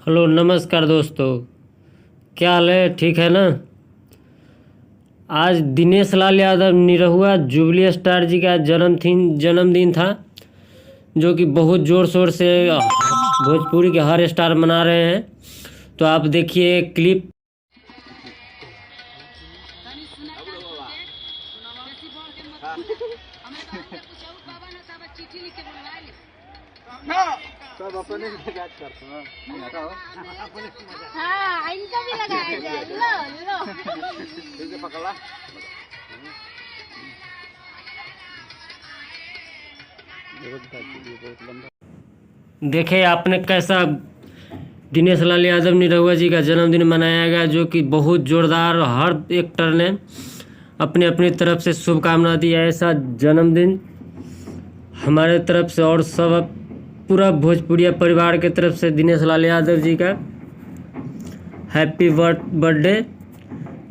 Hello नमस्कार दोस्तों, क्या हाल है? ठीक है ना। आज दिनेश लाल यादव निरहुआ जुबली स्टार जी का जन्मदिन था, जो कि बहुत ज़ोर शोर से भोजपुरी के हर स्टार मना रहे हैं। तो आप देखिए क्लिप। सब अपने मजाक करते हैं। हाँ, इनका भी लगाया जाए। लो लो ठीक है, पकड़ा। देखे आपने कैसा दिनेश लाल यादव निरहुआ जी का जन्मदिन मनाया गया, जो कि बहुत ज़ोरदार। हर एक्टर ने अपनी अपनी तरफ से शुभकामना दी। ऐसा जन्मदिन हमारे तरफ से और सब पूरा भोजपुरिया परिवार के तरफ से दिनेश लाल यादव जी का हैप्पी बर्थडे,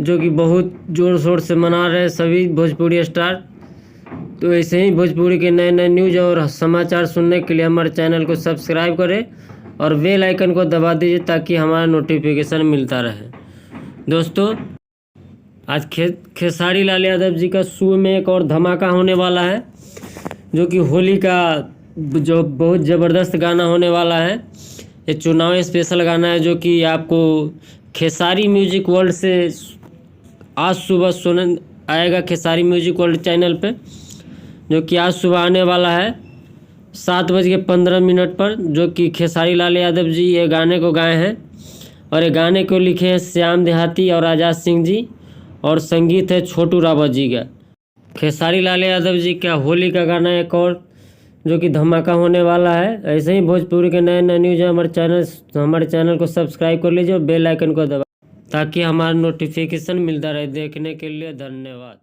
जो कि बहुत ज़ोर शोर से मना रहे हैं सभी भोजपुरी स्टार। तो ऐसे ही भोजपुरी के नए नए न्यूज़ और समाचार सुनने के लिए हमारे चैनल को सब्सक्राइब करें और बेल आइकन को दबा दीजिए, ताकि हमारा नोटिफिकेशन मिलता रहे। दोस्तों, आज खेसारी लाल यादव जी का शो में एक और धमाका होने वाला है, जो कि होली का जो बहुत ज़बरदस्त गाना होने वाला है। ये चुनाव स्पेशल गाना है, जो कि आपको खेसारी म्यूजिक वर्ल्ड से आज सुबह सुन आएगा, खेसारी म्यूजिक वर्ल्ड चैनल पे, जो कि आज सुबह आने वाला है 7:15 पर। जो कि खेसारी लाल यादव जी ये गाने को गाए हैं, और ये गाने को लिखे हैं श्याम देहाती और आज़ाद सिंह जी, और संगीत है छोटू रावत जी का। खेसारी लाल यादव जी का होली का गाना एक और जो कि धमाका होने वाला है। ऐसे ही भोजपुरी के नए नए न्यूज़ हमारे चैनल को सब्सक्राइब कर लीजिए और बेल आइकन को दबा, ताकि हमारा नोटिफिकेशन मिलता रहे। देखने के लिए धन्यवाद।